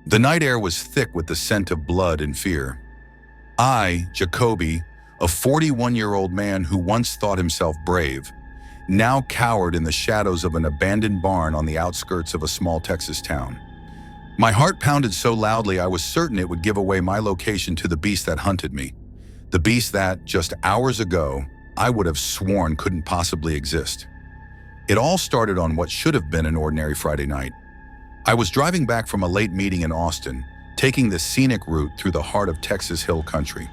The night air was thick with the scent of blood and fear. I, Jacoby, a 41-year-old man who once thought himself brave, now cowered in the shadows of an abandoned barn on the outskirts of a small Texas town. My heart pounded so loudly I was certain it would give away my location to the beast that hunted me. The beast that, just hours ago, I would have sworn couldn't possibly exist. It all started on what should have been an ordinary Friday night. I was driving back from a late meeting in Austin, taking the scenic route through the heart of Texas hill country.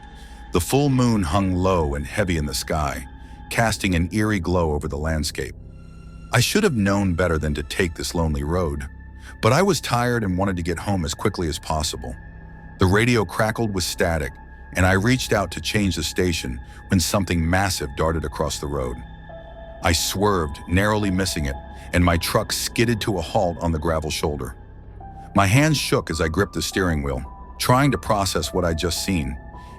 The full moon hung low and heavy in the sky, casting an eerie glow over the landscape. I should have known better than to take this lonely road, but I was tired and wanted to get home as quickly as possible. The radio crackled with static, and I reached out to change the station when something massive darted across the road. I swerved, narrowly missing it, and my truck skidded to a halt on the gravel shoulder. My hands shook as I gripped the steering wheel, trying to process what I'd just seen.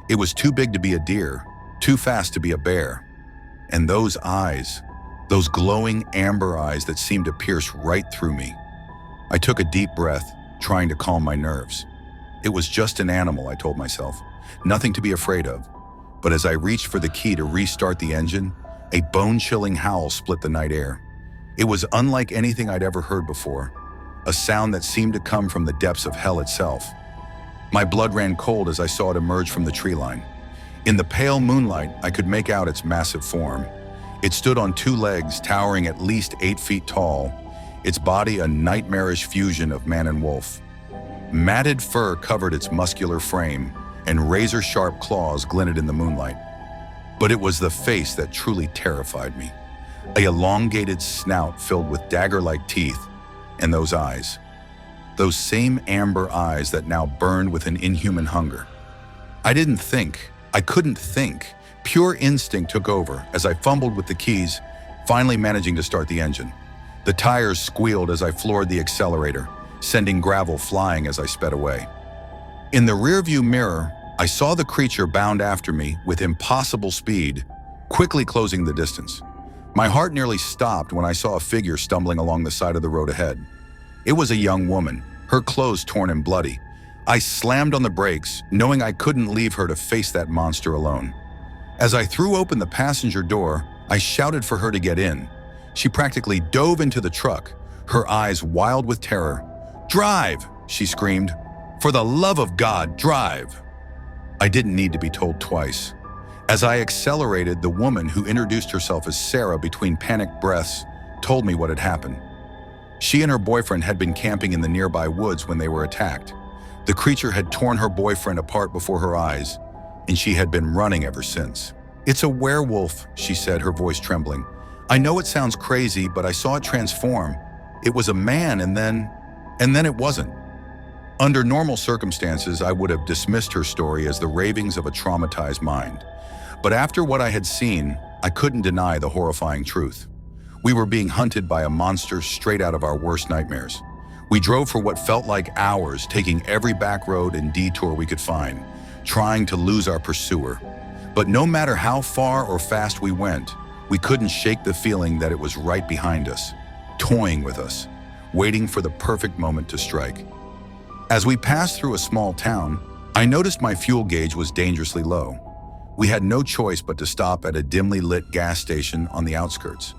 It was too big to be a deer, too fast to be a bear. And those eyes, those glowing amber eyes that seemed to pierce right through me. I took a deep breath, trying to calm my nerves. It was just an animal, I told myself, nothing to be afraid of. But as I reached for the key to restart the engine, a bone-chilling howl split the night air. It was unlike anything I'd ever heard before, a sound that seemed to come from the depths of hell itself. My blood ran cold as I saw it emerge from the tree line. In the pale moonlight, I could make out its massive form. It stood on two legs, towering at least 8 feet tall, its body a nightmarish fusion of man and wolf. Matted fur covered its muscular frame, and razor-sharp claws glinted in the moonlight. But it was the face that truly terrified me. A elongated snout filled with dagger-like teeth, and those eyes. Those same amber eyes that now burned with an inhuman hunger. I didn't think. I couldn't think. Pure instinct took over as I fumbled with the keys, finally managing to start the engine. The tires squealed as I floored the accelerator, sending gravel flying as I sped away. In the rearview mirror, I saw the creature bound after me with impossible speed, quickly closing the distance. My heart nearly stopped when I saw a figure stumbling along the side of the road ahead. It was a young woman, her clothes torn and bloody. I slammed on the brakes, knowing I couldn't leave her to face that monster alone. As I threw open the passenger door, I shouted for her to get in. She practically dove into the truck, her eyes wild with terror. "Drive!" she screamed. "For the love of God, drive!" I didn't need to be told twice. As I accelerated, the woman who introduced herself as Sarah between panicked breaths told me what had happened. She and her boyfriend had been camping in the nearby woods when they were attacked. The creature had torn her boyfriend apart before her eyes, and she had been running ever since. "It's a werewolf," she said, her voice trembling. "I know it sounds crazy, but I saw it transform. It was a man and then it wasn't." Under normal circumstances, I would have dismissed her story as the ravings of a traumatized mind. But after what I had seen, I couldn't deny the horrifying truth. We were being hunted by a monster straight out of our worst nightmares. We drove for what felt like hours, taking every back road and detour we could find, trying to lose our pursuer. But no matter how far or fast we went, we couldn't shake the feeling that it was right behind us, toying with us, waiting for the perfect moment to strike. As we passed through a small town, I noticed my fuel gauge was dangerously low. We had no choice but to stop at a dimly lit gas station on the outskirts.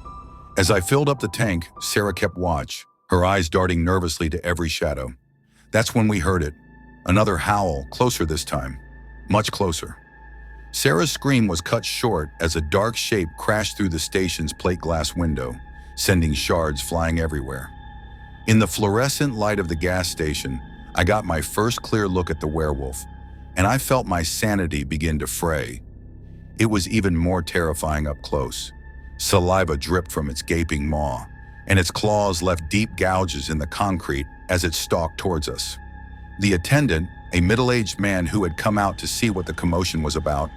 As I filled up the tank, Sarah kept watch, her eyes darting nervously to every shadow. That's when we heard it. Another howl, closer this time. Much closer. Sarah's scream was cut short as a dark shape crashed through the station's plate glass window, sending shards flying everywhere. In the fluorescent light of the gas station, I got my first clear look at the werewolf, and I felt my sanity begin to fray. It was even more terrifying up close. Saliva dripped from its gaping maw, and its claws left deep gouges in the concrete as it stalked towards us. The attendant, a middle-aged man who had come out to see what the commotion was about,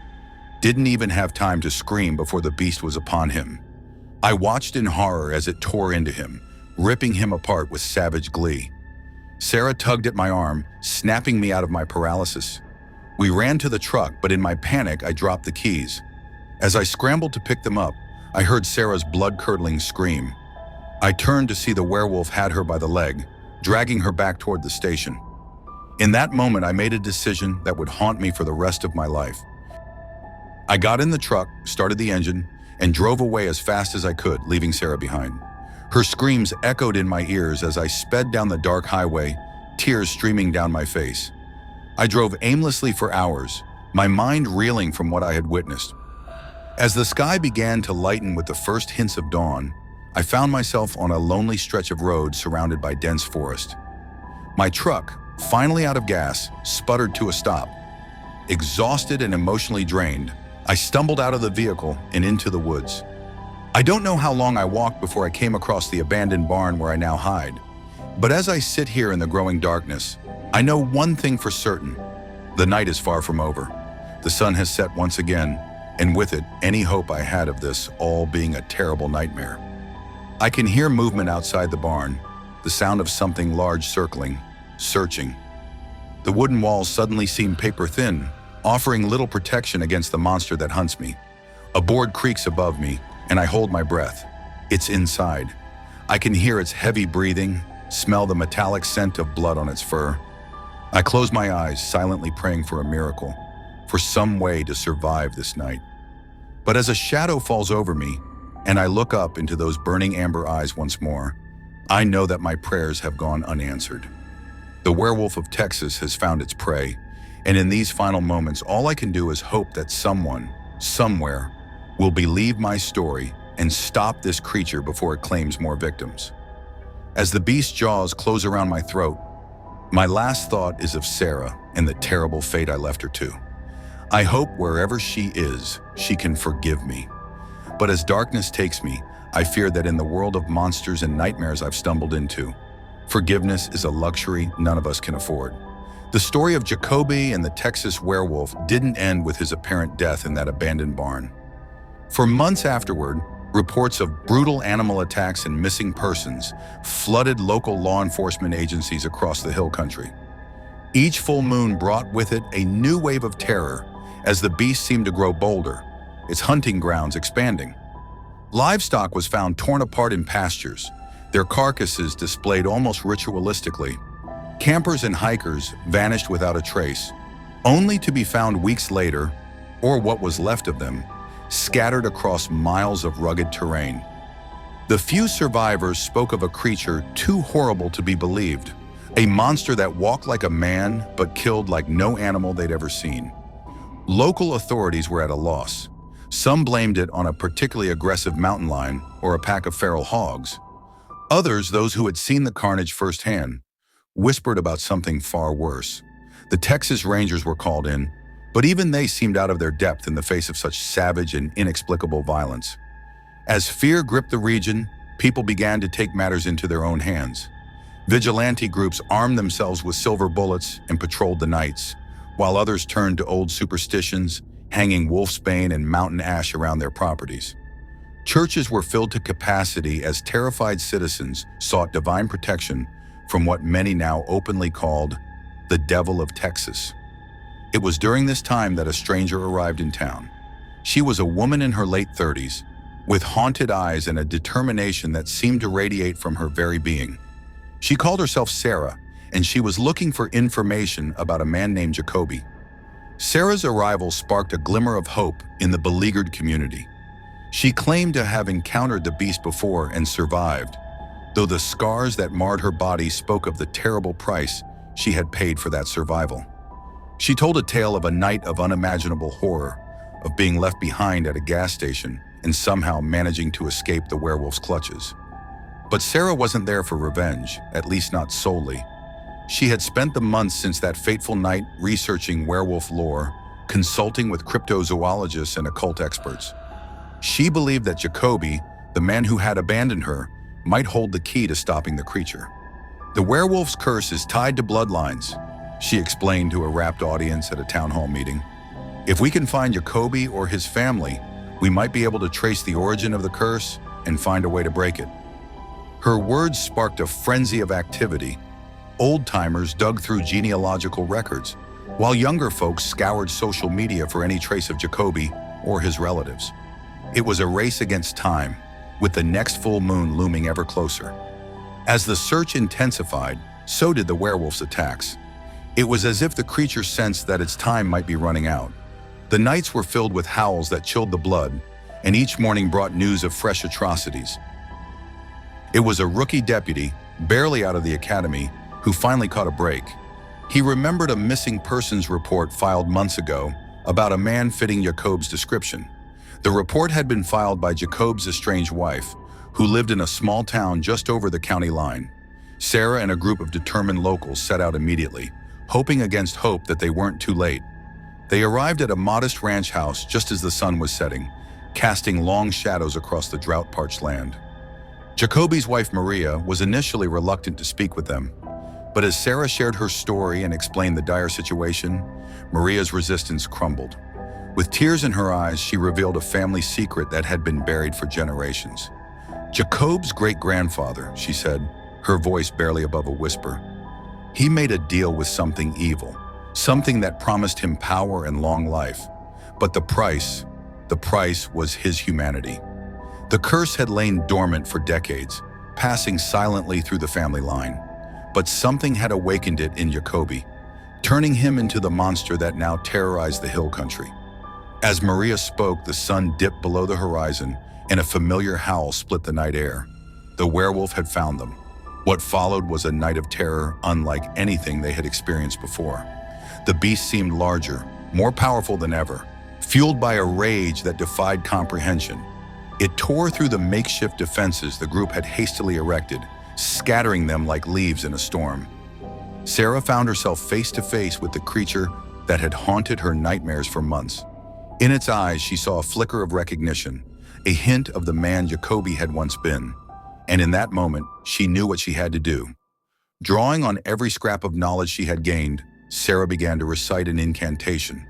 didn't even have time to scream before the beast was upon him. I watched in horror as it tore into him, ripping him apart with savage glee. Sarah tugged at my arm, snapping me out of my paralysis. We ran to the truck, but in my panic, I dropped the keys. As I scrambled to pick them up, I heard Sarah's blood-curdling scream. I turned to see the werewolf had her by the leg, dragging her back toward the station. In that moment, I made a decision that would haunt me for the rest of my life. I got in the truck, started the engine, and drove away as fast as I could, leaving Sarah behind. Her screams echoed in my ears as I sped down the dark highway, tears streaming down my face. I drove aimlessly for hours, my mind reeling from what I had witnessed. As the sky began to lighten with the first hints of dawn, I found myself on a lonely stretch of road surrounded by dense forest. My truck, finally out of gas, sputtered to a stop. Exhausted and emotionally drained, I stumbled out of the vehicle and into the woods. I don't know how long I walked before I came across the abandoned barn where I now hide. But as I sit here in the growing darkness, I know one thing for certain. The night is far from over. The sun has set once again, and with it, any hope I had of this all being a terrible nightmare. I can hear movement outside the barn, the sound of something large circling, searching. The wooden walls suddenly seem paper thin, offering little protection against the monster that hunts me. A board creaks above me, and I hold my breath. It's inside. I can hear its heavy breathing, smell the metallic scent of blood on its fur. I close my eyes, silently praying for a miracle, for some way to survive this night. But as a shadow falls over me, and I look up into those burning amber eyes once more, I know that my prayers have gone unanswered. The werewolf of Texas has found its prey, and in these final moments, all I can do is hope that someone, somewhere, will believe my story and stop this creature before it claims more victims. As the beast's jaws close around my throat, my last thought is of Sarah and the terrible fate I left her to. I hope wherever she is, she can forgive me. But as darkness takes me, I fear that in the world of monsters and nightmares I've stumbled into, forgiveness is a luxury none of us can afford. The story of Jacoby and the Texas werewolf didn't end with his apparent death in that abandoned barn. For months afterward, reports of brutal animal attacks and missing persons flooded local law enforcement agencies across the hill country. Each full moon brought with it a new wave of terror as the beast seemed to grow bolder, its hunting grounds expanding. Livestock was found torn apart in pastures, their carcasses displayed almost ritualistically. Campers and hikers vanished without a trace, only to be found weeks later, or what was left of them, scattered across miles of rugged terrain. The few survivors spoke of a creature too horrible to be believed, a monster that walked like a man but killed like no animal they'd ever seen. Local authorities were at a loss. Some blamed it on a particularly aggressive mountain lion or a pack of feral hogs. Others, those who had seen the carnage firsthand, whispered about something far worse. The Texas Rangers were called in, but even they seemed out of their depth in the face of such savage and inexplicable violence. As fear gripped the region, people began to take matters into their own hands. Vigilante groups armed themselves with silver bullets and patrolled the nights, while others turned to old superstitions, hanging wolfsbane and mountain ash around their properties. Churches were filled to capacity as terrified citizens sought divine protection from what many now openly called the Devil of Texas. It was during this time that a stranger arrived in town. She was a woman in her late 30s, with haunted eyes and a determination that seemed to radiate from her very being. She called herself Sarah, and she was looking for information about a man named Jacoby. Sarah's arrival sparked a glimmer of hope in the beleaguered community. She claimed to have encountered the beast before and survived, though the scars that marred her body spoke of the terrible price she had paid for that survival. She told a tale of a night of unimaginable horror, of being left behind at a gas station and somehow managing to escape the werewolf's clutches. But Sarah wasn't there for revenge, at least not solely. She had spent the months since that fateful night researching werewolf lore, consulting with cryptozoologists and occult experts. She believed that Jacoby, the man who had abandoned her, might hold the key to stopping the creature. The werewolf's curse is tied to bloodlines, she explained to a rapt audience at a town hall meeting. If we can find Jacoby or his family, we might be able to trace the origin of the curse and find a way to break it. Her words sparked a frenzy of activity. Old-timers dug through genealogical records, while younger folks scoured social media for any trace of Jacoby or his relatives. It was a race against time, with the next full moon looming ever closer. As the search intensified, so did the werewolf's attacks. It was as if the creature sensed that its time might be running out. The nights were filled with howls that chilled the blood, and each morning brought news of fresh atrocities. It was a rookie deputy, barely out of the academy, who finally caught a break. He remembered a missing persons report filed months ago about a man fitting Jacob's description. The report had been filed by Jacob's estranged wife, who lived in a small town just over the county line. Sarah and a group of determined locals set out immediately, hoping against hope that they weren't too late. They arrived at a modest ranch house just as the sun was setting, casting long shadows across the drought-parched land. Jacoby's wife Maria was initially reluctant to speak with them, but as Sarah shared her story and explained the dire situation, Maria's resistance crumbled. With tears in her eyes, she revealed a family secret that had been buried for generations. Jacob's great-grandfather, she said, her voice barely above a whisper. He made a deal with something evil, something that promised him power and long life. But the price was his humanity. The curse had lain dormant for decades, passing silently through the family line. But something had awakened it in Jacoby, turning him into the monster that now terrorized the hill country. As Maria spoke, the sun dipped below the horizon, and a familiar howl split the night air. The werewolf had found them. What followed was a night of terror unlike anything they had experienced before. The beast seemed larger, more powerful than ever, fueled by a rage that defied comprehension. It tore through the makeshift defenses the group had hastily erected, scattering them like leaves in a storm. Sarah found herself face to face with the creature that had haunted her nightmares for months. In its eyes, she saw a flicker of recognition, a hint of the man Jacoby had once been. And in that moment, she knew what she had to do. Drawing on every scrap of knowledge she had gained, Sarah began to recite an incantation,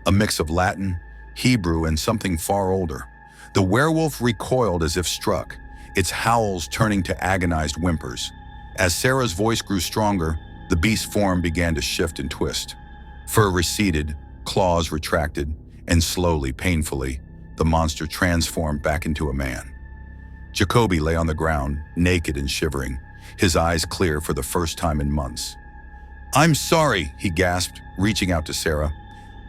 a mix of Latin, Hebrew, and something far older. The werewolf recoiled as if struck, its howls turning to agonized whimpers. As Sarah's voice grew stronger, the beast's form began to shift and twist. Fur receded, claws retracted, and slowly, painfully, the monster transformed back into a man. Jacoby lay on the ground, naked and shivering, his eyes clear for the first time in months. "I'm sorry," he gasped, reaching out to Sarah.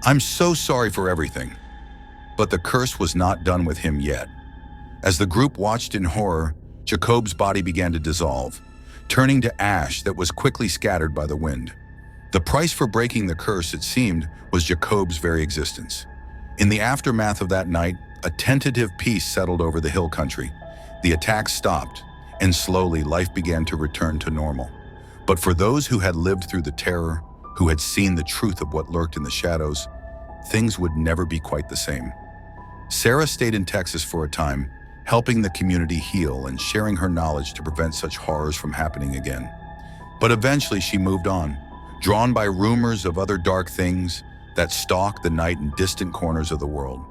"I'm so sorry for everything." But the curse was not done with him yet. As the group watched in horror, Jacob's body began to dissolve, turning to ash that was quickly scattered by the wind. The price for breaking the curse, it seemed, was Jacob's very existence. In the aftermath of that night, a tentative peace settled over the hill country. The attacks stopped, and slowly life began to return to normal. But for those who had lived through the terror, who had seen the truth of what lurked in the shadows, things would never be quite the same. Sarah stayed in Texas for a time, helping the community heal and sharing her knowledge to prevent such horrors from happening again. But eventually she moved on, drawn by rumors of other dark things that stalk the night in distant corners of the world.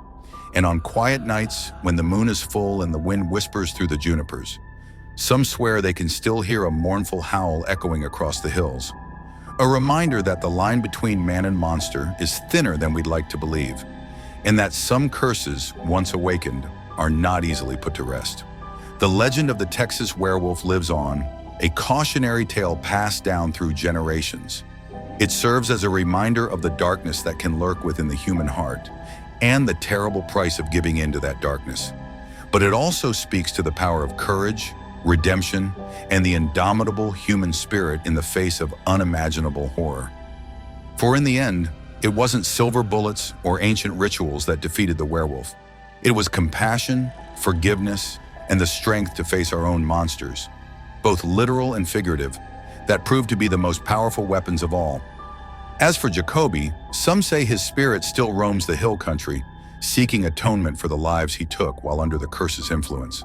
And on quiet nights, when the moon is full and the wind whispers through the junipers, some swear they can still hear a mournful howl echoing across the hills. A reminder that the line between man and monster is thinner than we'd like to believe, and that some curses, once awakened, are not easily put to rest. The legend of the Texas werewolf lives on, a cautionary tale passed down through generations. It serves as a reminder of the darkness that can lurk within the human heart, and the terrible price of giving in to that darkness. But it also speaks to the power of courage, redemption, and the indomitable human spirit in the face of unimaginable horror. For in the end, it wasn't silver bullets or ancient rituals that defeated the werewolf. It was compassion, forgiveness, and the strength to face our own monsters, both literal and figurative, that proved to be the most powerful weapons of all. As for Jacoby, some say his spirit still roams the hill country, seeking atonement for the lives he took while under the curse's influence.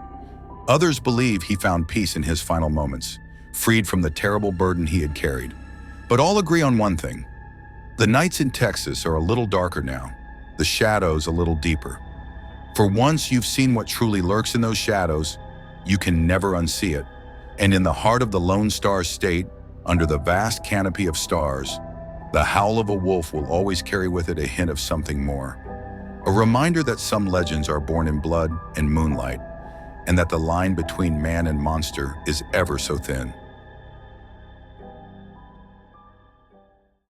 Others believe he found peace in his final moments, freed from the terrible burden he had carried. But all agree on one thing. The nights in Texas are a little darker now, the shadows a little deeper. For once you've seen what truly lurks in those shadows, you can never unsee it. And in the heart of the Lone Star State, under the vast canopy of stars, the howl of a wolf will always carry with it a hint of something more. A reminder that some legends are born in blood and moonlight, and that the line between man and monster is ever so thin.